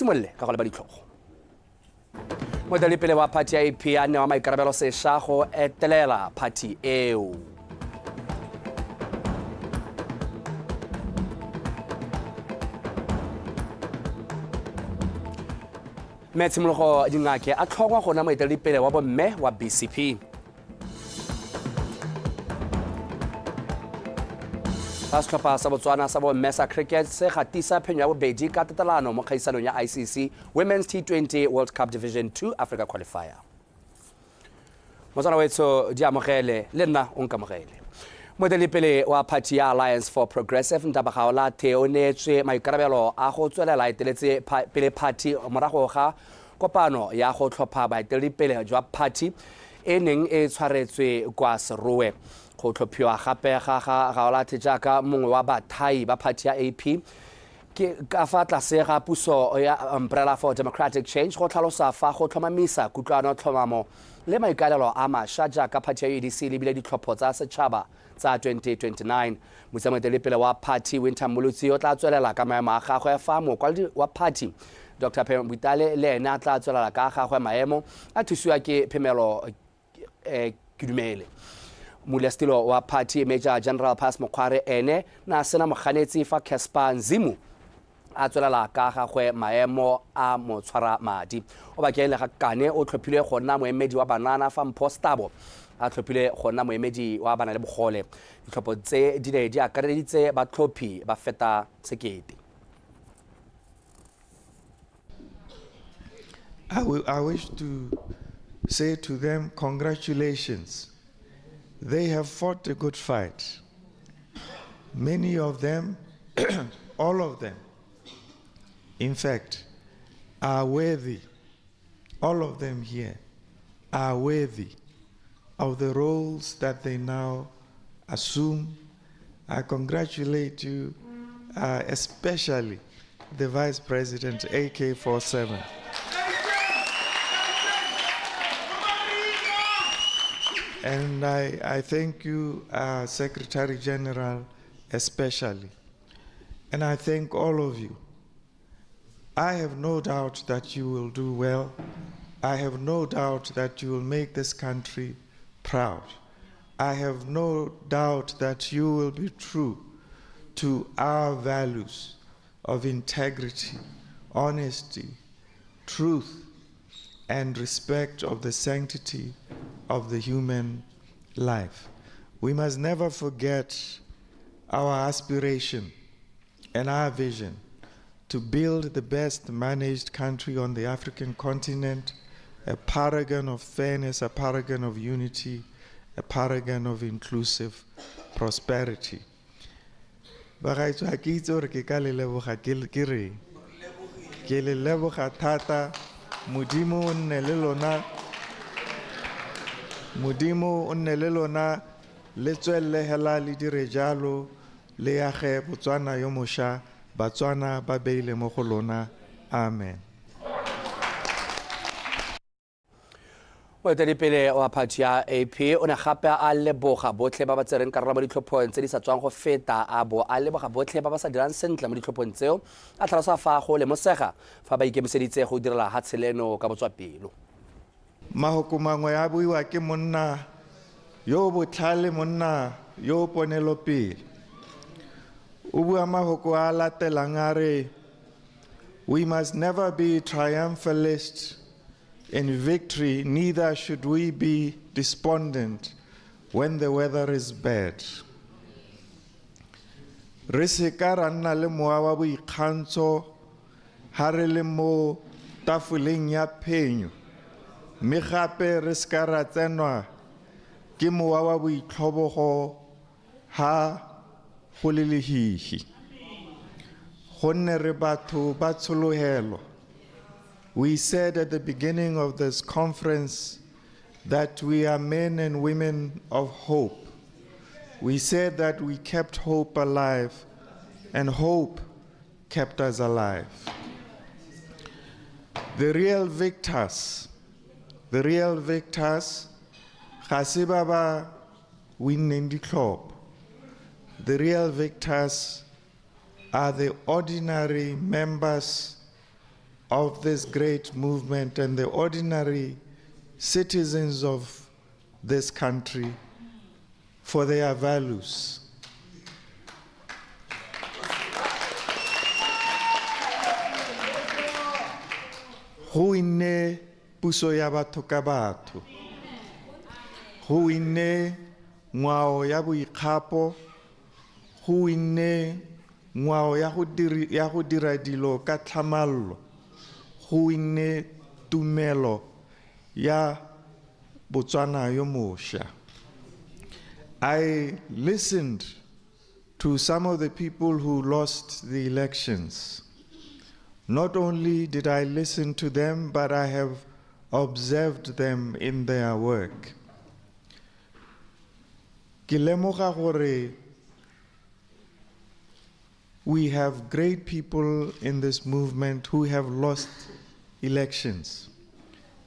simolle ka go leba ditlhogo. Moeteledipele wa phathi ya AP a newa maikarabelo sešwa go etelela phathi eo. Metsimologo dingake a tlhongwa go na moeteledipele wa bomme wa BCP. Setlhopha sa Botswana sa bomme sa cricket se gatisa phenyo ya bobedi ka tatelano mo kgaisanong ya ICC Women's T20 World Cup Division 2 Africa Qualifier. Motswana wetso di amogele le nna o nkamogele. Moeteledipele wa phathi ya Alliance for Progressive Ntabagaolathe o neetswe maikarabelo a go tswelela eteletse pele phathi morago ga kopano ya go tlhopha baeteledipele jwa phathi e neng e tshwaretswe kwa Serowe. Go tlhophiwa gape ga Gaolathe jaaka mongwe wa bathai ba phathi ya AP ke ka fa tlase ga puso ya Umbrella for Democratic Change go tlhalosa fa go tlhomamisa kutlwano tlhomamo le maikalelo a mašwa jaaka phathi ya UDC le bile ditlhopho tsa setšhaba tsa 2029. Moeteledipele wa phathi Winter Molutsi o tla tswelela ka maemo a gagwe fa mokwaledi wa phathi Dr. Phemelo Mboitale le ene a tla tswelela ka gagwe maemo a thusiwa ke Phemelo Kudumele. Molestilo wa phathi Major General Pass Mokhware ene na sena moganetsi fa Casper Nzimu a tswelela ka gagwe maemo a motshwara madi. O bakele ga kane o tlhophile go nna moemedi wa banana fa Mpho Stabo a tlhophile go nna moemedi wa bana le bogole. Ditlhopho tse di ne di akareditse batlhophi ba feta sekete. I wish to say to them, congratulations. They have fought a good fight. Many of them, all of them, in fact, are worthy. All of them here are worthy of the roles that they now assume. I congratulate you, especially the Vice President, AK-47. And I thank you, Secretary General, especially. And I thank all of you. I have no doubt that you will do well. I have no doubt that you will make this country proud. I have no doubt that you will be true to our values of integrity, honesty, truth, and respect of the sanctity of the human life. We must never forget our aspiration and our vision to build the best managed country on the African continent, a paragon of fairness, a paragon of unity, a paragon of inclusive prosperity. Bagaetsho ha ke itse gore ke ka le leboga ke reng. Ke le leboga thata. Modimo o nne le lona. Modimo o nne le lona le tswelle hela le dire jalo le age Botswana yo mosha Batswana ba beile mo go lona. Amen. Moeteledipele wa phathi ya AP o ne gape a leboga botlhe ba ba tsereng karolo mo ditlhophong tse di sa tswang go feta a bo a leboga botlhe ba ba sa dirang sentle mo ditlhophong tseo a tlhalosa fa go le mosega fa ba ikemiseditse go direla ha tsheleno ka botswapelo. Mahoko mangwe a buiwa ke monna yo botlhale monna yo ponelo pele. O bua mahoko a latelang a re, we must never be triumphalists in victory, neither should we be despondent when the weather is bad. Re se ka ra nna le mowa wa boikgantsho ha re le mo tafoleng ya phenyo, mme gape re se ka ra tsenwa ke mowa wa boitlhobogo ha go le lehihi. Gonne re batho ba tsholohelo. We said at the beginning of this conference that we are men and women of hope. We said that we kept hope alive, and hope kept us alive. The real victors, ga se ba ba winneng ditlhopho. The real victors are the ordinary members of this great movement and the ordinary citizens of this country for their values. Go inne puso ya batho ka batho. Go inne ngwao ya boikgapo. Go inne ngwao ya go dira dilo ka tlhamallo. Go inne tumelo ya Botswana yo mosha. I listened to some of the people who lost the elections. Not only did I listen to them, but I have observed them in their work. Ke lemoga gore we have great people in this movement who have lost elections.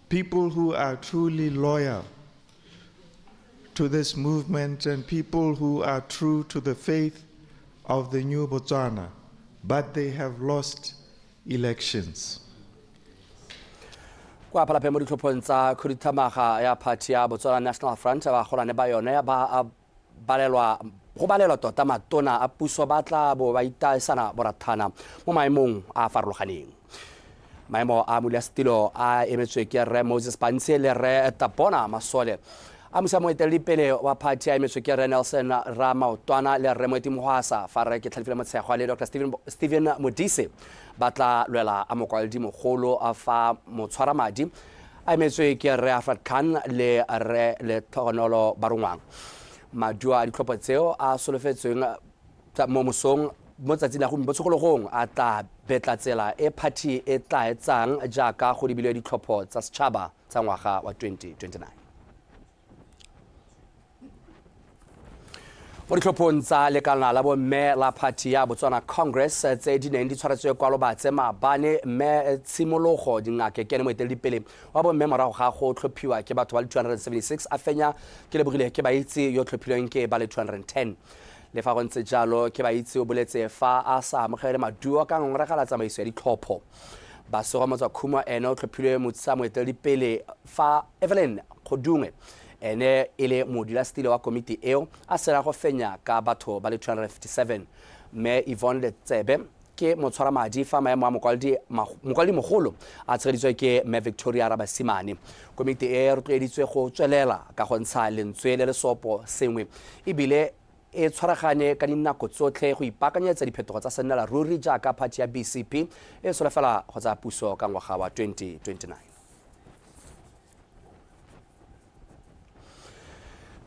People who are truly loyal to this movement and people who are true to the faith of the new Botswana, but they have lost elections. Kwa palape mo ditlhophong tsa khuduthamaga ya party ya Botswana National Front ba golane ba yone ba balelwa tota matona a puso ba tla bo ba itaisana borathana mo maemong a farologaneng. Maemo a Muliastilo a emetswe ke Rre Moses Pantshe le Rre Tapona Masole. A musa moeteledipele wa party a emetswe ke Rre Nelson Ramaotwana le Rre Moeti Mohwasa fa re ke tlhalefile motshegwa le Dr. Stephen Modise ba tla lwela a mokwaledi mogolo a fa motshwaramadi a emetswe ke Rre Alfred Khan le Rre Letlhogonolo Barungwang. Madua a ditlhopho tseo a solofetsweng mo mosong mo tsatsing la go tshogologong a tla betla tsela e party e tla etsang jaaka go dibilwe ditlhopho tsa setšhaba tsa ngwaga wa 2029. Mo ditlhophong tsa lekala la bomme la party ya Botswana Congress tse di neng di tshwaretswe kwa Lobatse maabane mme Tshimologo Dingake ke moeteledipele wa bomme morago ga go tlhophiwa ke batho ba le 276 a fenya ke lebogile ke baitse yo tlhophilweng ke ba le 210. Le fa go ntse jalo ke baitse o boletse fa a sa amogele maduo ka ngongorega tsamaiso ya ditlhopho. Basego motswa khuma ene o tlhophilwe motsa moeteledipele fa Evelyn Kgodungwe ene ile modulasetilo wa komiti eo a sena go fenya ka batho ba le 257 mme Yvonne Letsebe ke motshwaramadi fa maemo a mokwaledi mogolo a tshegeditswe ke mme Victoria Rabasimane. Komiti e rotloeditswe go tswelela ka go ntsha lentswe le lesopo sengwe ebile e tshwaragane ka dinako tsotlhe go ipaakanyetsa diphetogo tsa senela ruri jaaka party ya BCP e solofela go tsa puso ka ngwaga wa 2029.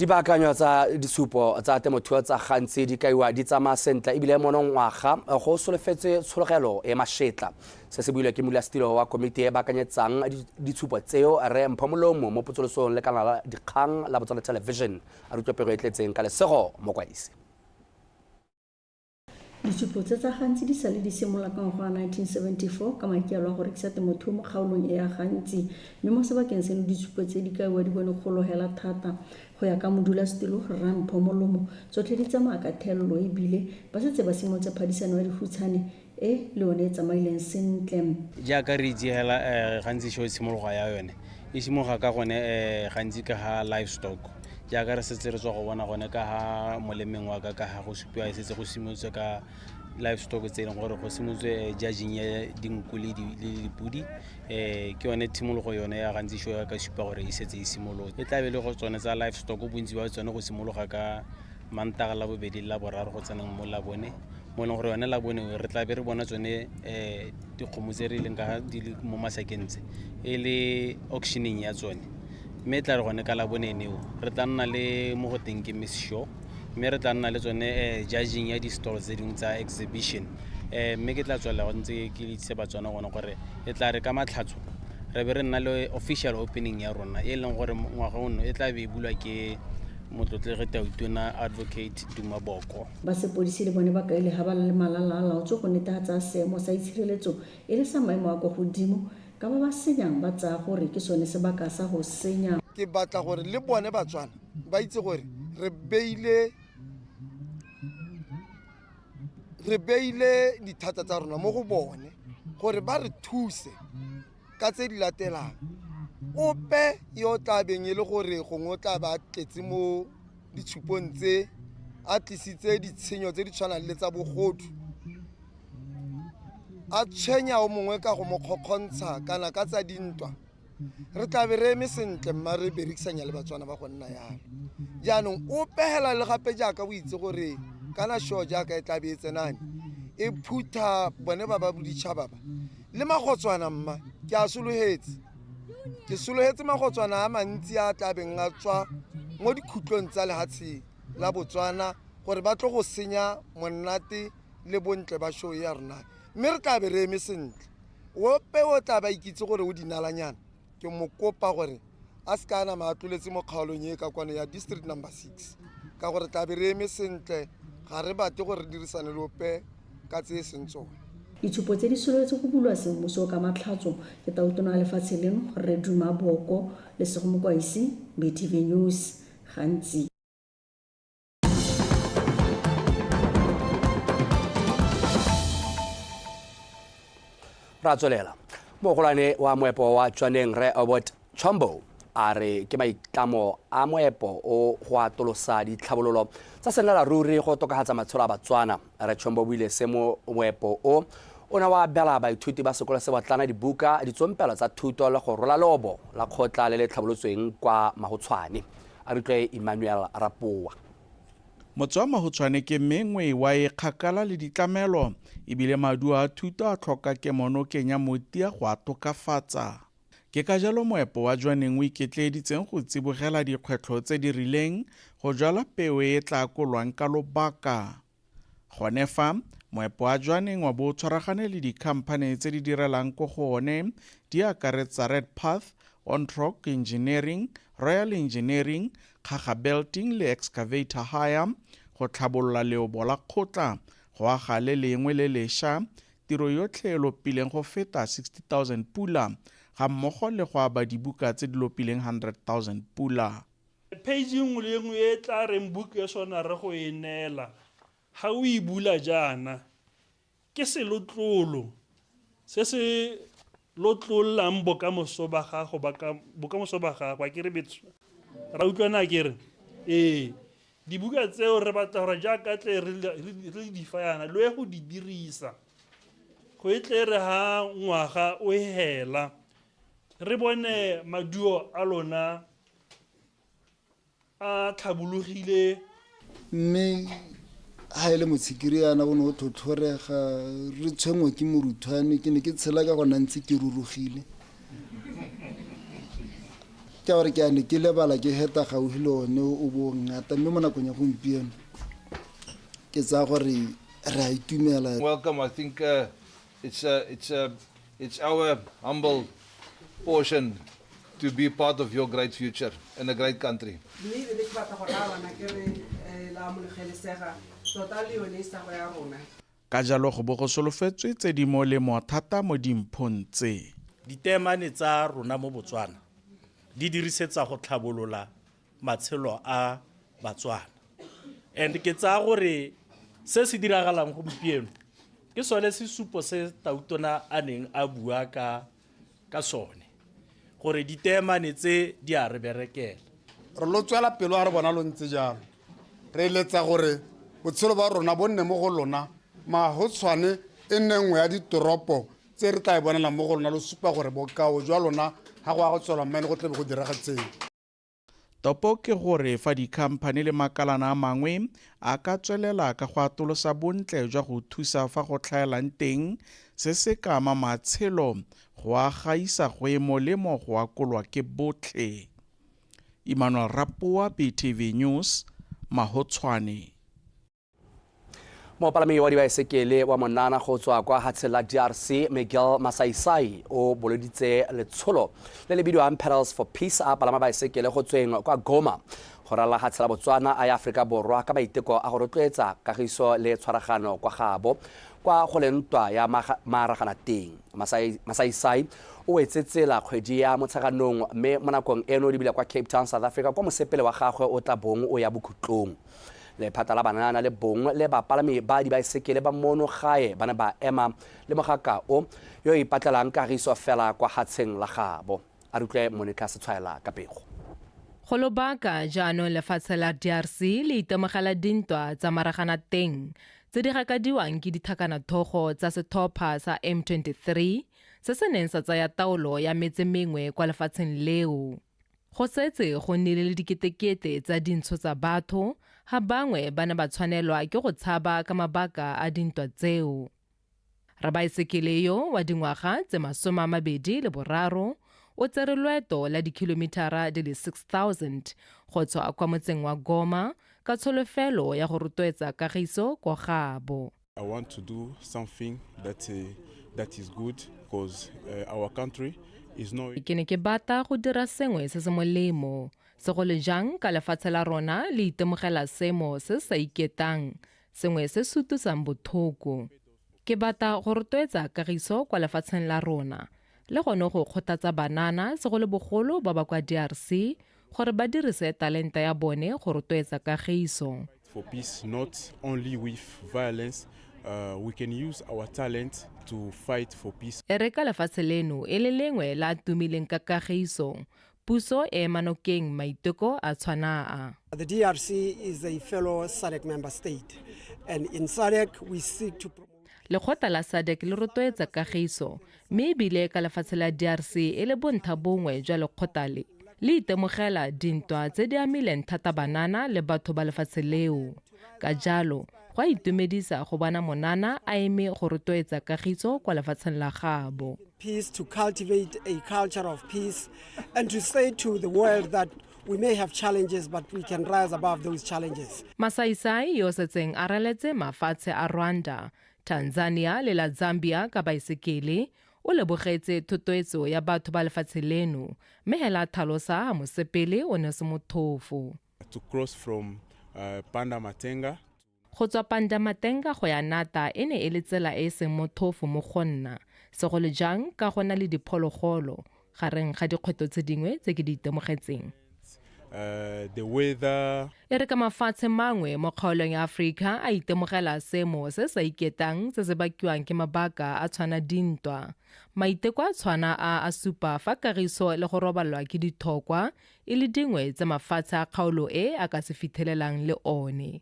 Dibaakanyo tsa disupo tsa temothuo tsa gantsi di kaiwa di tsamaya sentle ebile monongwaga go solofetse tshologelo e mašetla. Se se builwe ke Muliastilo wa komiti e baakanyetsang ditshupo tseo Rre Mphomolomo mo potsolosong le kana la dikgang la Botswana Television a rutlwapego e tletseng ka lesego mokwadisi. Ditshupo tsa gantsi di sale di simolola ka ngwaga wa 1974 ka maikaelelo a go rekisa temothuo mo kgaolong e ya gantsi mme mo sebakeng seno ditshupo tse di kaiwa di bone gologela thata go ya ka modulasetilo Rre Mphomolomo tsotlhe di tsamaya ka thelelo ebile ba setse ba simolotse phadisano ya dikgutshwane e le yone e tsamaileng sentle. Jaaka re itse hela gantsi show simologa ya yone e simologa ka gone gantsi ka ha livestock jaaka re setse re tswa go bona gone ka ha molemeng wa ka ha go supiwa e setse go simotswe ka livestock tse leng gore go simotswe judging ya dinku le dipudi ke yone tshimologo yone ya gantsi show ya ka supa gore e setse e simolotse e tla be le go tsone tsa livestock bontsi ba tsone go simologa ka Mantaga la bobedi la boraro go tseneng mo Labone mo leng gore yone Labone re tla be re bona tsone dikgomo tse re leng ka di mo masakentse e le auctioning ya tsone mme tla re gone ka Labone neo re tla nna le mo go teng ke Miss Show mme re tla nna le tsone judging ya di-stores tse dingwe tsa exhibition mme ke tla tswela go ntse ke itse ba tsona gone gore e tla re ka Matlhatso re be re nna le official opening ya rona e leng gore ngwaga ono e tla be e bulwa ke motlotlegi Tautona Advocate Duma Boko. Ba sepodisi le bone ba kaile ha ba le malala a laotswe go netefatsa seemo sa itshireletso e le sa maemo a go godimo ka ba ba senyang ba tsaya gore ke sone sebaka sa go senya. Ke batla gore le bone Batswana ba itse gore re beile dithata tsa rona mo go bone gore ba re thuse ka tse di latelang. Ope yo tla beng e le gore gongwe o tla ba tletse mo ditshupong tse a tlisitse ditshenyo tse di tshwanang le tsa bogodu, a tshwenya o mongwe ka go mo kgokgontsha kana ka tsa dintwa, re tla be re eme sentle mma re berekisanya le batswana ba go nna yalo. Jaanong o pegela le gape jaaka o itse gore kana sure jaaka e tla be e tsenane e phutha bone ba ba boditšhaba ba le magotswana. Mma ke a sologetse magotswana a mantsi a tla beng a tswa mo dikhutlong tsa lehatshe la Botswana gore ba tlo go senya monate le bontle ba show ya rona, mme re tla be re eme sentle. Ope o tla ba ikitse gore o dinalanyana ke mo kopa gore a se ka nama a tloletse mo kgaolong e ka kwane ya district number 6 ka gore tla be re eme sentle, ga re bate gore re dirisane le ope ka tse e seng tsone. Ditshupo tse di solofetse go bulwa semmuso ka matlhatso ke tautona ya lefatshe leno re Duma Boko le Segomokwaisi, BTV News gantsi. Ra tswelela. Mogolwane wa moepo wa Tshwaneng Re Obot Chombo a re ke maitlamo a moepo o go atolosa ditlhabololo tsa senela ruri go tokagatsa matshelo a Batswana. Re Chombo buile se mo moepo o ona wa bela baithuti ba sekolo se batlana dibuka ditsompelo tsa thuto le go rola lobo la kgotla le le tlhabolotsweng kwa Mahotshwane. A re tle Emmanuel Rapoa. Motswa Mahotshwane ke mengwe wa e kgakala le ditlamelo ebile maduo a thuto a tlhoka kemono kenya motia go a tokafatsa. Ke ka jalo moepo wa Tshwaneng o iketleditseng go tsibogela dikgwetlho tse di rileng go jala peo e tla kolwang ka lobaka. Gone fa moepo wa Tshwaneng wa bo tshwaragane le dikhamphane tse di direlang ko go one di akaretsa Red Path, On-Rock Engineering, Royal Engineering, Khaga Belting le Excavator Hire go tlhabolola leobo la kgotla go aga le lengwe le lešha, tiro yotlhe e lopileng go feta 60,000 pula ga mmogo le go aba dibuka tse di lopileng 100,000 pula. Page nngwe le nngwe e tla reng buka e sona re go e neela ga o e bula jaana ke selotlolo se se lotlollang bokamoso ba gago a ke re betso ra utlwana ke re dibuka tseo re batla gore jaaka tle re di fayana le go di dirisa go etle re ha ngwaga o hela re bone maduo a lona a tlhabologile, mme ha ile motsikiri yana bone o thothorega re tshwengwe ke moruthwane ke ne ke tshela ka gona ntse ke rurugile ke gore ke ane ke lebala ke heta gauhi le one o bo ngata mme mo nakong ya gompieno ke tsa gore re a itumela. Welcome. I think it's our humble portion to be part of your great future in a great country. Ka jalo go bo go solofetswe tse di molemo thata mo dimphong tse. Ditemane tsa rona mo Botswana di dirisetsa go tlhabolola matshelo a Batswana. And ke tsa gore se se diragalang gompieno ke sone se supo se tautona a neng a bua ka sone gore ditemane tse di a re berekela. Re lo tswela pelo a re bona lo ntse jalo re letsa gore botshelo ba rona bo nne mo go lona Mahotshwane e nne nngwe ya ditoropo tse re tla e bonela mo go lona lo supa gore bokao jwa lona ga go a go tswela mmene go tlebe go diragatseng. Topo ke gore fa dikhamphane le makalana a mangwe a ka tswelela ka go atolosa bontle jwa go thusa fa go tlhaelang teng se se ka ama matshelo go a gaisa go e molemo go akolwa ke botlhe. Emmanuel Rapoa, BTV News, Mahotshwane. Mopalami wa dibaesekele wa monana go tswa kwa Hatsela DRC Miguel Masaisai o boloditse letsholo le le bidiwang Pedals for Peace a palama baesekele go tsweng kwa Goma go rala Hatsela Botswana a Afrika Borwa ka maiteko a go rotloetsa kagiso le tshwaragano kwa gabo kwa go lentwa ya maragana teng. Masaisai o etsetsela kgwedi ya motshaganong mme mo nakong eno di bila kwa Cape Town, South Africa kwa mosepele wa gagwe o tla bong o ya bokhutlong. lephata la banana le bong le bapalami ba dibaesekele ba mono gae ba ne ba ema le mogaka o yo ipatlelang kagiso fela kwa hatsheng la gabo a re utlwe Monica Setshwaela ka pego. Go lobaka jaanong lefatshe la DRC le itemogela dintwa tsa maraganateng tse di gakadiwang ke dithakana-thogo tsa sethopha sa M23 se se neng sa tsaya taolo ya metse mengwe kwa lefatsheng leo. Go setse go nnile le diketekete tsa dintsho tsa batho ga bangwe ba ne ba tshwanelwa ke go tshaba ka mabaka a dintwa tseo. Rabaesekele yo wa dingwaga tse 23 o tsere loeto la dikilomitara di le 6,000 go tswa kwa motseng wa Goma ka tsholofelo ya go rotloetsa kagiso kwa gabo. I want to do something that is good because our country is no. Ke ne ke batla go dira sengwe se se molemo segolo jang ka lefatshe la rona le itemogela semo se sa iketang sengwe se sutusang bothoko. Ke batla go rotloetsa kagiso kwa lefatsheng la rona le gone go kgothatsa banana segolo bogolo ba ba kwa DRC gore ba dirise talenta ya bone go rotloetsa kagiso. For peace, not only with violence, we can use our talent to fight for peace. Ereka lefatshe leno e le lengwe la tumileng ka kagiso. Puso e manokeng maiteko a tshwana a. The DRC is a fellow SADC member state, and in SADC we seek to promote. Lekgotla la SADC le rotloetsa kagiso mme ebile ka lefatshe la DRC e le bontlha bongwe jwa lekgotla le itemogela dintwa tse di amileng thata banana le batho ba lefatshe leo. Ka jalo go a itumedisa go bona monana a eme go rotloetsa kagiso kwa lefatsheng la gabo. Peace, to cultivate a culture of peace and to say to the world that we may have challenges but we can rise above those challenges. Masaisai yo setseng a reletse mafatshe a Rwanda, Tanzania le la Zambia ka baesekele o lebogetse thotloetso ya batho ba lefatshe leno mme hela thalosa mosepele o ne se mothofo. To cross from Panda Matenga. Go tswa Panda Matenga go ya Nata e ne e le tsela e seng mothofo mo go nna segolo jang ka gona le diphologolo gareng ga dikgwetlho tse dingwe tse ke di itemogetseng. The weather. E re ka mafatshe mangwe mo kgaolong ya Afrika a itemogela semo se sa iketang se se bakiwang ke mabaka a tshwana dintwa. Maiteko a tshwana a supa fa kagiso le go robalwa ke dithokwa e le dingwe tsa mafatshe a kgaolo e a ka se fitlhelelang le one.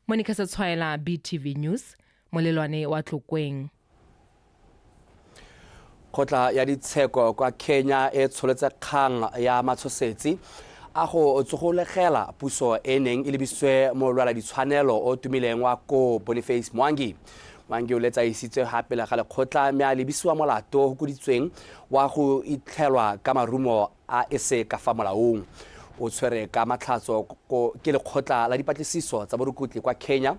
Monica Setshwaela, BTV News, Molelwane wa Tlokweng. Kgotla ya ditsheko kwa Kenya e tsholetse kgang ya matshosetsi a go tsogolegela puso e neng e lebisitswe molwala ditshwanelo o tumileng wa ko Boniface Mwangi. Mwangi o letsa isitswe gape le ga lekgotla mme a lebisiwa molato go kuditsweng wa go itlhelwa ka marumo a ese ka fa molaong. O tshwere ka matlhatso ke lekgotla la dipatlisiso tsa borukutli kwa Kenya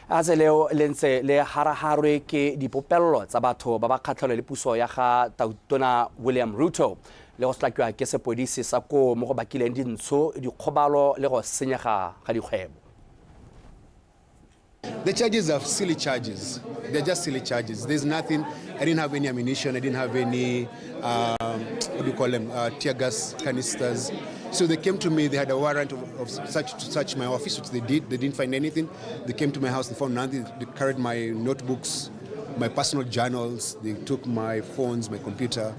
a tseleo le ntse le haraharwe ke dipopello tsa batho ba ba kgatlhanong le puso ya ga Tona William Ruto le go slakiwa ke sepodisi sa ko mo go bakileng dintsho dikgobalo le go senyega ga dikgwebo. The charges are silly charges. They're just silly charges. There's nothing. I didn't have any ammunition. I didn't have any, what do you call them, tear gas canisters. So they came to me. They had a warrant of search to search my office, which they did. They didn't find anything. They came to my house. They found nothing. They carried my notebooks, my personal journals. They took my phones, my computer,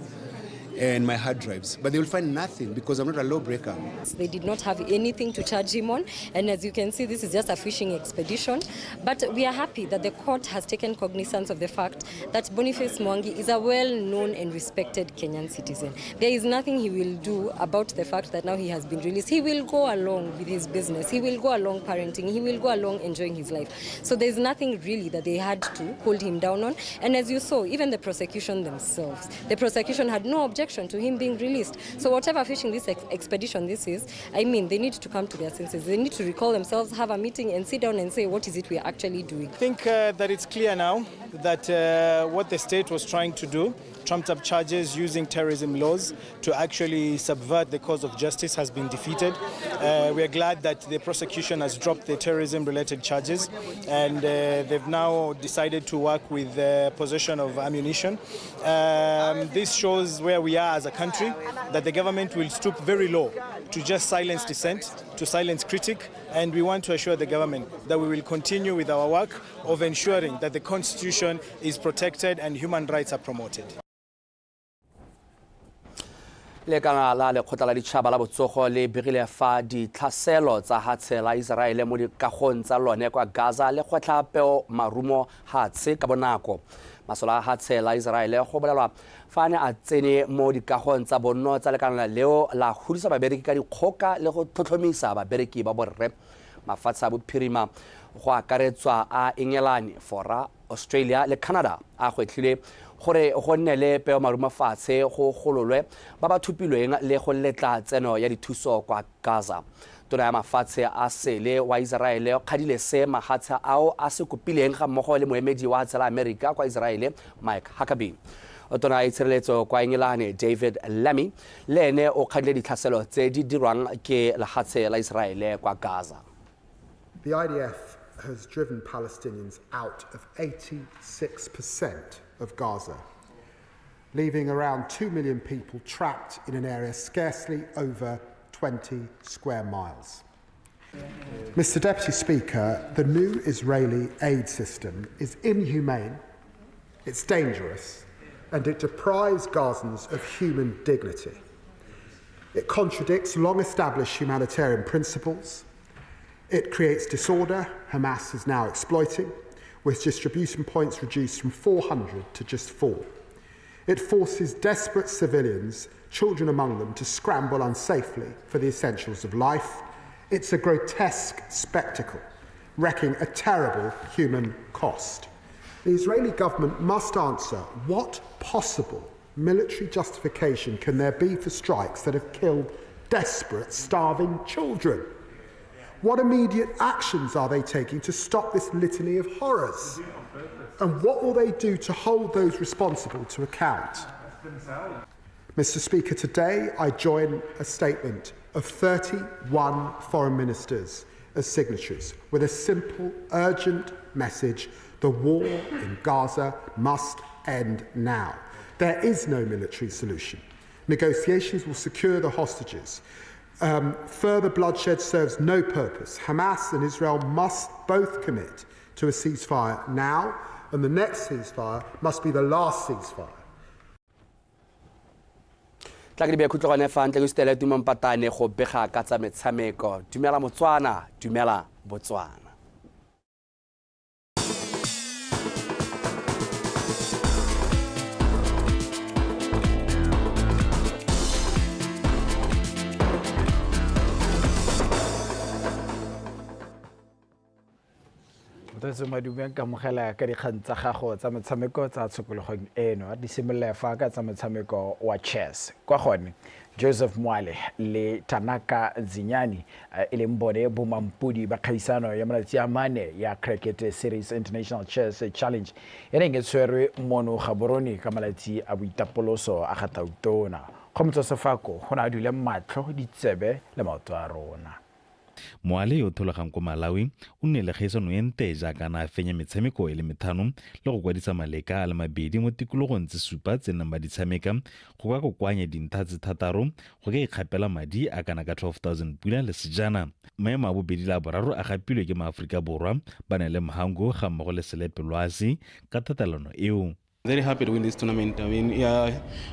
and my hard drives. But they will find nothing because I'm not a lawbreaker. They did not have anything to charge him on. And as you can see, this is just a fishing expedition. But we are happy that the court has taken cognizance of the fact that Boniface Mwangi is a well-known and respected Kenyan citizen. There is nothing he will do about the fact that now he has been released. He will go along with his business. He will go along parenting. He will go along enjoying his life. So there's nothing really that they had to hold him down on. And as you saw, even the prosecution themselves, the prosecution had no objection to him being released. So whatever fishing this expedition this is, I mean, they need to come to their senses. They need to recall themselves, have a meeting and sit down and say, what is it we are actually doing? I think that it's clear now that what the state was trying to do, trumped up charges using terrorism laws to actually subvert the cause of justice, has been defeated. We are glad that the prosecution has dropped the terrorism-related charges, and they've now decided to work with possession of ammunition. This shows where we are as a country, that the government will stoop very low to just silence dissent to silence critic, and we want to assure the government that we will continue with our work of ensuring that the constitution is protected and human rights are promoted. le kana la lekgotla la ditšhaba la botsogo le begile fa ditlhaselo tsa hatshe la Iseraele mo dikagong tsa lone kwa Gaza le gotla peo marumo hatshe ka bonako. Masola a hatshe la Iseraele go bolelwa fa ne a tsene mo dikagong tsa bonno tsa lekana leo la hudisa babereki ka dikgoka le go tlhotlhomisa babereki ba borre. Mafatshe a bophirima go akaretswa a England, Fora, Australia le Canada a gwetlhile gore go nne le peo marumo fatshe go gololwe ba ba thupilweng le go letla tseno ya dithuso kwa Gaza. Tona ya mafatshe a sele wa Iseraele kgadile se mahatshe ao a se kopileng ga mmogo le moemedi wa tsela America kwa Iseraele Mike Huckabee. Tona ya itshireletso kwa England David Lammy le ene o kgadile ditlhaselo tse di dirwang ke lehatshe la Iseraele kwa Gaza. The IDF has driven Palestinians out of 86% of Gaza, leaving around 2 million people trapped in an area scarcely over 20 square miles. Mr. Deputy Speaker, the new Israeli aid system is inhumane, it's dangerous, and it deprives Gazans of human dignity. It contradicts long-established humanitarian principles. It creates disorder Hamas is now exploiting, with distribution points reduced from 400 to just 4. It forces desperate civilians, children among them, to scramble unsafely for the essentials of life. It's a grotesque spectacle, wreaking a terrible human cost. The Israeli government must answer what possible military justification can there be for strikes that have killed desperate, starving children? What immediate actions are they taking to stop this litany of horrors? And what will they do to hold those responsible to account? Mr. Speaker, today I join a statement of 31 foreign ministers as signatories with a simple, urgent message: the war in Gaza must end now. There is no military solution. Negotiations will secure the hostages. Further bloodshed serves no purpose. Hamas and Israel must both commit to a ceasefire now, and the next ceasefire must be the last ceasefire. Tlakadibe kutlogane fa ntle go stele tumampatane go bega ka tsa metshameko. Dumela Motswana, dumela Botswana. Tse madumeng ka mogela ka dikgang tsa gago tsa metshameko tsa tshokologong eno di simolola fa ka tsa metshameko wa chess kwa gone Joseph Mwale le Tanaka Zinyani e leng bone bomampudi ba kgaisano ya malatsi a mane ya Cricket Series International Chess Challenge e neng e tshwerwe mono Gaborone ka malatsi a boitapoloso a Gatautona go motsosefako go na dule matlho ditsebe le maoto a rona. Moale yo tholagang ko Malawi o nne le kgaisano e nte jaaka na fenya metshameko e le methano le go kwadisa maleka a le mabedi mo tikologong tse supa tse nang ba di tshameka go ka kokwanya dintlha tse thataro go ka ikgapela madi a kana ka 12,000 pula le sejana. Maemo a bobedi la boraro a gapilwe ke maAforika Borwa ba ne le Mhango ga mmogo le Selepe Lwasi ka tatalano eo. Very happy to win this tournament. I mean, yeah,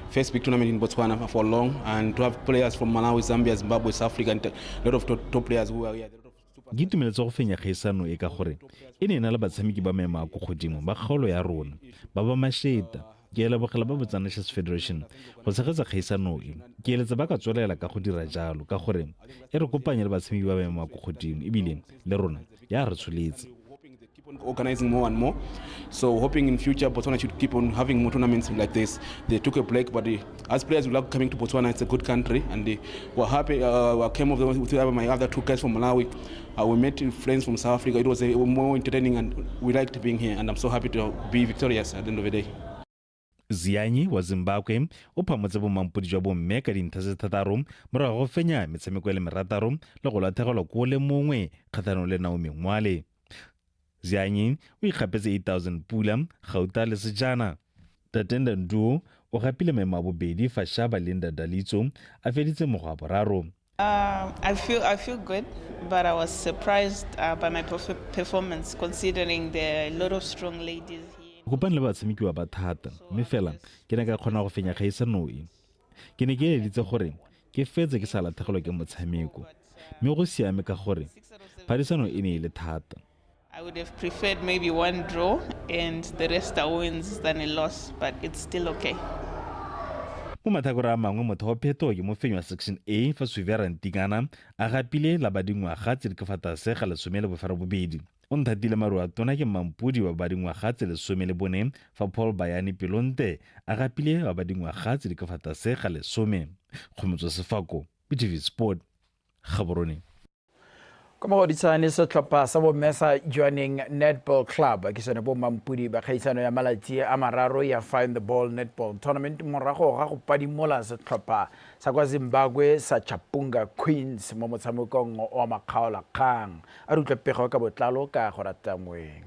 first big tournament in Botswana for long, and to have players from Malawi, Zambia, Zimbabwe, South Africa, and a lot of top players who are here. Ke itumeletse go fenya kgaisano e ka gore e ne na le batshameki ba mema go godimo ba kgaolo ya rona ba ba masheta ke le bogela ba Botswana Chess Federation go tshegetsa kgaisano e ke eletsa ba ka tswelela ka go dira jalo ka gore e re kopanya le batshameki ba mema go godimo ebile le rona ya re tsholetse. Organizing more and more, so hoping in future Botswana should keep on having more tournaments like this. They took a break, but as players we love coming to Botswana. It's a good country, and we're happy. I came over with my other two guys from Malawi. We met friends from South Africa. It was more entertaining, and we liked being here. And I'm so happy to be victorious at the end of the day. Ziani wa Zimbabwe o phamotse bomampudi jwa bomme ka dintlha tse thataro morago go fenya metshameko e le merataro le go latlhegelwa ko le mongwe kgatlhanong le Naomi Mwale. Ziani o ikgapetse 8,000 pula gauta le sejana. Tatenda Nduo o gapile maemo a bobedi fa Shaba Linda Dalitso a feditse mogo a boraro. I feel good, but I was surprised by my performance, considering there are a lot of strong ladies here. Kopane le batshamekiwa ba thata mme fela ke ne ka kgona go fenya kgaisano e. Ke ne ke eleditse gore ke fetse ke sa latlhegelwa ke motshameko mme go siame ka gore phadisano e ne e le thata. I would have preferred maybe one draw and the rest are wins than a loss, but it's still okay. Mo mathakora a mangwe motho wa pheto ke mo fenywa section A fa Suvera Ntikana a gapile la badingwaga tse di ka fa tlase ga 12. O nthatile maru a tona ke mampudi wa badingwaga tse 14 fa Paul Bayani Pelonte a gapile wa badingwaga tse di ka fa tlase ga 10. Kgomotso Sefako, BTV Sport, Gaborone. Como godisane setlhopha sa bo Mesa Joining Netball Club ke sone bo mampudi ba kgaisano ya malatsi a mararo ya Find the Ball Netball Tournament morago ga go padimola setlhopha sa kwa Zimbabwe sa Chapunga Queens mo motshamekong wa makgaola kgang a rutlapego ka botlalo ka go rata moeng.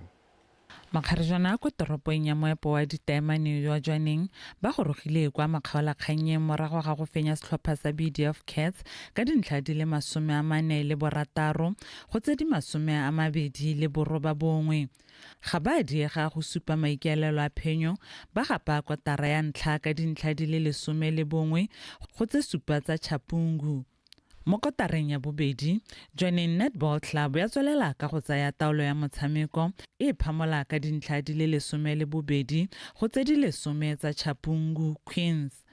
Makgarijana ko toropong ya moepo wa ditaemane yo Joining ba gorogile kwa makgaola kganye morago ga go fenya setlhopha sa BDF Cats ka dintlha di le 46 go tse di 29. Ga ba diega go supa maikaelelo a phenyo ba gapa kotara ya ntlha ka dintlha di le 11 go tse supa tsa Chapungu. Mo kotareng ya bobedi, Joining Netball Club ya tswelela ka go tsaya taolo ya motshameko e phamola ka dintlha di le 12 go tse di 10 tsa Chapungu Queens.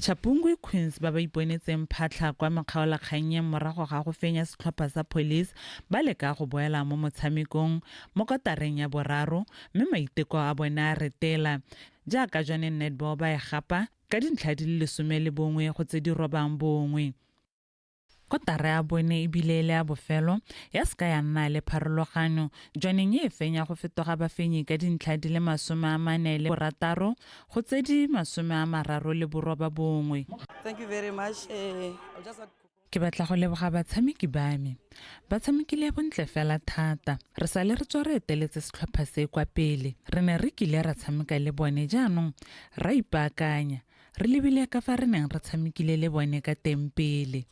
Chapungu Queens ba iponetseng phatlha kwa makgaola kganye morago ga go fenya setlhopha sa Police ba leka go boela mo motshamekong mo kotareng ya boraro mme maiteko a bona a retela jaaka Joining Netball ba e gapa ka dintlha di le 11 go tse di 9. Kotara ya bone e bile le a bofelo ya ska ya nna le pharologano Joining e fenya go fetoga bafenyi ka dintlha di le 46 go tse di 39. Thank you very much. Ke batla go leboga batshameki ba me. Batshamekile bontle fela thata. Re sale re tswa re eteletse setlhopha se kwa pele. Re ne re kile ra tshameka le bone jaanong ra ipaakanya. Re lebile ka fa re neng re tshamekile le bone ka tempele.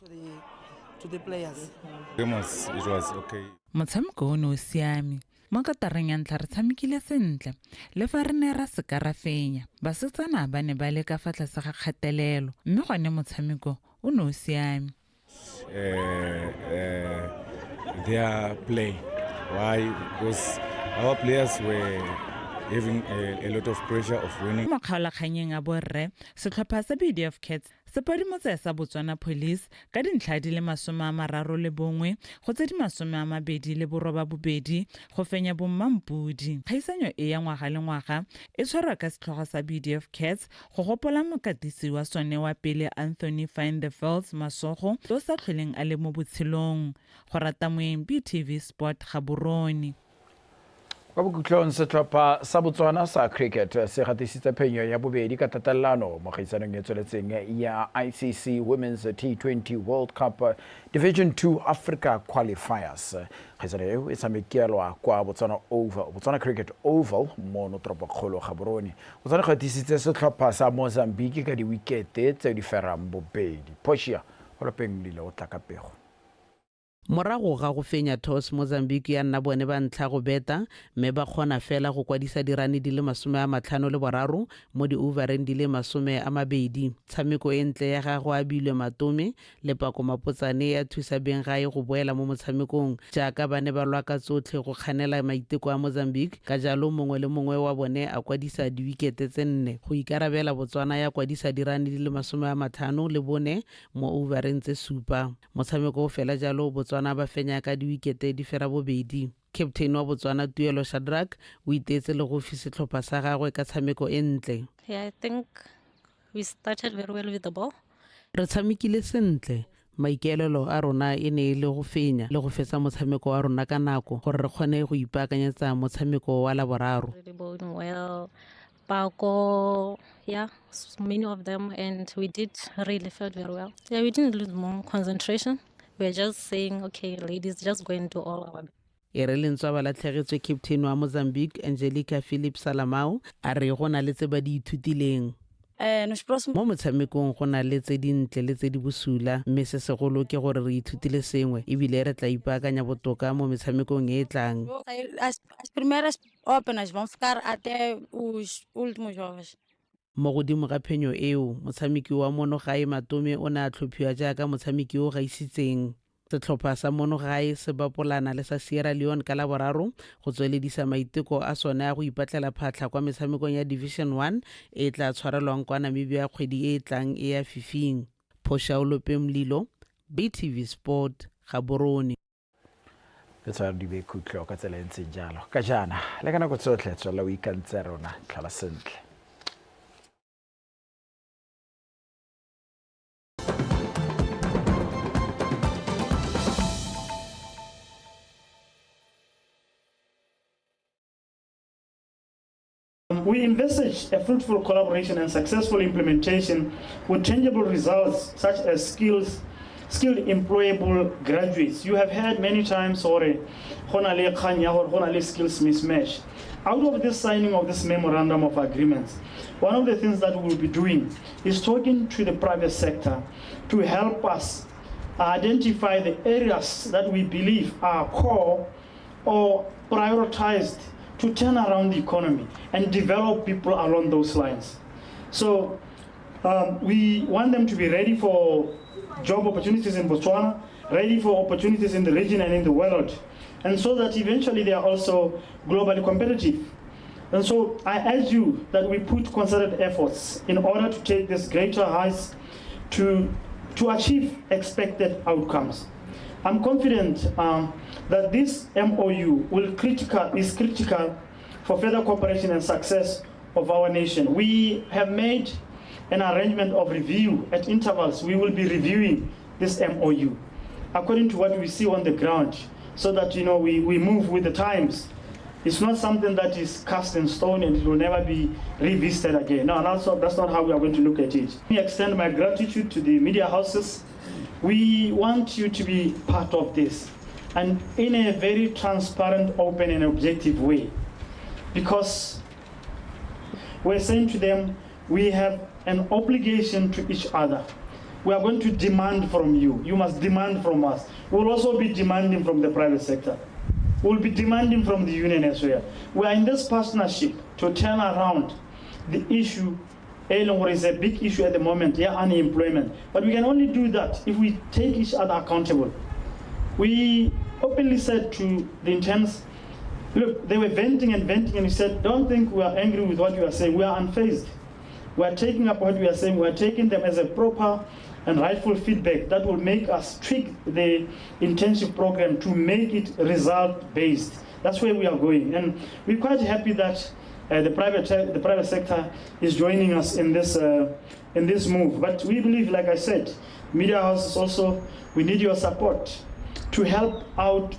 To the players. It was okay. Motshameko o ne o siame. Mo kotareng ya ntlha re tshamekile sentle le fa re ne ra seka ra fenya. Basetsana ba ne ba le ka fa tlase ga kgatelelo mme gone motshameko o ne o siame. Their play. Why? Because our players were having a lot of pressure of winning. Makgaolakganyeng a borre setlhopha sa BDF Cats se padimotse sa Botswana Police ka dintlha di le 31 go tse di 22 go fenya bommampudi. Kgaisanyo e ya ngwaga le ngwaga e tshwarwa ka setlhogo sa BDF Cats go gopola mokatisi wa sone wa pele Anthony Find the Fields Masogo yo sa tlholeng a le mo botshelong. Go rata moeng BTV Sport Gaborone. Kwa bokutlong setlhopha sa Botswana sa cricket se gatisitse phenyo ya bobedi ka tatelano mo kgaisanong e tsweletseng ya ICC Women's T20 World Cup Division 2 Africa Qualifiers. Kgaisano eo e tshamekelwa kwa Botswana Cricket Oval mo Notropokgolo Gaborone. Botswana gatisitse setlhopha sa Mozambique ka diwikete tse di ferang bobedi. Poshia go lapeng dile o tla ka pego. Morago ga go fenya toss Mozambique ya nna bone ba ntlha go beta mme ba kgona fela go kwadisa dirane di le 53 mo di overeng di le 20. Tshameko e ntle ya gago a bilwe matome le Pako Mapotsane ya thusa beng gae go boela mo motshamekong jaaka ba ne ba lwa ka tsotlhe go kganela maiteko a Mozambique ka jalo mongwe le mongwe wa bone a kwadisa diwikete tse 4 go ikarabela Botswana ya kwadisa dirane di le 50 le bone mo overeng tse 7. Motshameko o fela jalo Botswana ba fenya ka diwikete di fera bobedi. Captain wa Botswana Tuelo Shadrack o itetse le go fisa setlhopha sa gagwe ka tshameko e ntle. Yeah, I think we started very well with the ball. Re tshamekile sentle. Maikaelelo a rona e ne le go fenya le go fetsa motshameko wa rona ka nako gore re kgone go ipaakanyetsa motshameko wa laboraro. Well, Pako, yeah, many of them, and we did really felt very well. Yeah, we didn't lose more concentration. We're just saying, okay, ladies, just go and do all our best. E re lentswa ba latlhegetswe captain wa Mozambique Angelica Philip Salamao a re go na le tse ba di ithutileng. mo motshamekong go na le tse dintle le tse di bosula mme se segolo ke gore re ithutile sengwe ebile re tla ipaakanya botoka mo metshamekong e e tlang. As primeiras openas vão ficar até os últimos jogos. Mo godimo ga phenyo eo motshameki wa monogae Matome o ne a tlhophiwa jaaka motshameki o gaisitseng. Setlhopha sa monogae se bapolana le sa Sierra Leone ka Laboraro go tsweledisa maiteko a sone a go ipatlela phatlha kwa metshamekong ya Division 1 e tla tshwarelwang kwa Namibia kgwedi e tlang e ya fifing. Phoshaolope Mlilo, BTV Sport, Gaborone. ke tsaya di be khutlo ka tsela ntse jalo ka jana le kana go tsotlhe tswela o ikantse rona tlhala sentle. We envisage a fruitful collaboration and successful implementation with tangible results such as skilled employable graduates. You have heard many times skills mismatch. Out of this signing of this memorandum of agreements, one of the things that we will be doing is talking to the private sector to help us identify the areas that we believe are core or prioritized to turn around the economy and develop people along those lines. So we want them to be ready for job opportunities in Botswana, ready for opportunities in the region and in the world, and so that eventually they are also globally competitive. And so I urge you that we put concerted efforts in order to take this greater heights to achieve expected outcomes. I'm confident that this MOU is critical for further cooperation and success of our nation. We have made an arrangement of review at intervals. We will be reviewing this MOU according to what we see on the ground, so that we move with the times. It's not something that is cast in stone and it will never be revisited again. No, that's not how we are going to look at it. Let me extend my gratitude to the media houses. We want you to be part of this, and in a very transparent, open, and objective way, because we're saying to them, we have an obligation to each other. We are going to demand from you. You must demand from us. We'll also be demanding from the private sector. We'll be demanding from the union as well. We are in this partnership to turn around the issue. Is a big issue at the moment, unemployment. But we can only do that if we take each other accountable. We openly said to the interns, look, they were venting, and we said, don't think we are angry with what you are saying. We are unfazed. We are taking up what we are saying. We are taking them as a proper and rightful feedback that will make us tweak the internship program to make it result-based. That's where we are going. And we're quite happy that the private sector is joining us in this move. But we believe, like I said, media houses also, we need your support to help out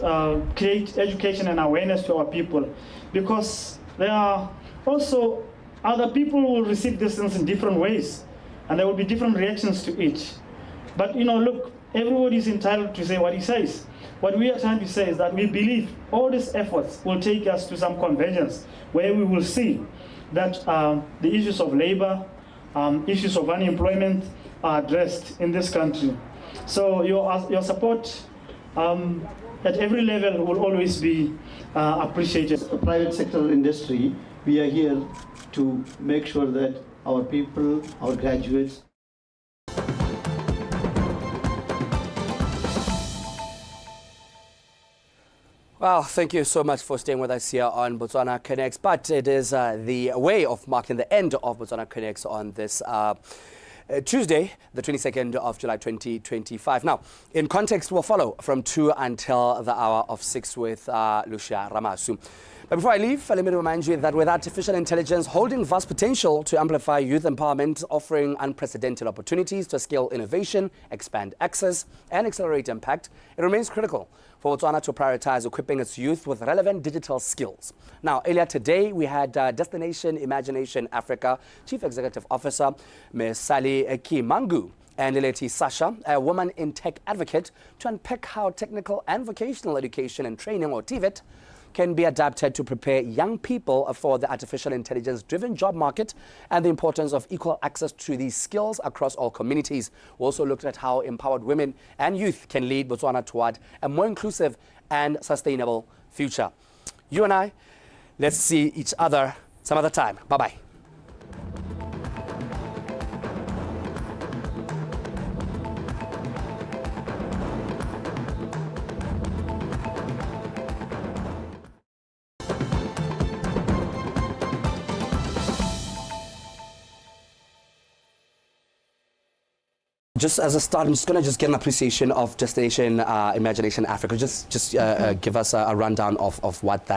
create education and awareness to our people, because there are also other people who will receive these things in different ways, and there will be different reactions to it. But look, everybody is entitled to say what he says. What we are trying to say is that we believe all these efforts will take us to some convergence where we will see that the issues of labor, issues of unemployment are addressed in this country. So your support at every level will always be appreciated. Private sector industry, we are here to make sure that our people, our graduates, Well, thank you so much for staying with us here on Botswana Connects. But it is the way of marking the end of Botswana Connects on this Tuesday, the 22nd of July 2025. Now, in context, we'll follow from 2 until the hour of 6 with Lucia Ramasu. But before I leave, let me remind you that with artificial intelligence holding vast potential to amplify youth empowerment, offering unprecedented opportunities to scale innovation, expand access, and accelerate impact, it remains critical for Botswana to prioritize equipping its youth with relevant digital skills. Now, earlier today, we had Destination Imagination Africa Chief Executive Officer, Ms. Sally Kimangu, and Lileti Sasha, a woman in tech advocate, to unpack how technical and vocational education and training, or TVET, can be adapted to prepare young people for the artificial intelligence-driven job market and the importance of equal access to these skills across all communities. We also looked at how empowered women and youth can lead Botswana toward a more inclusive and sustainable future. You and I, let's see each other some other time. Bye-bye. Just as a start, I'm just going to get an appreciation of Destination Imagination Africa. Just give us a rundown of what that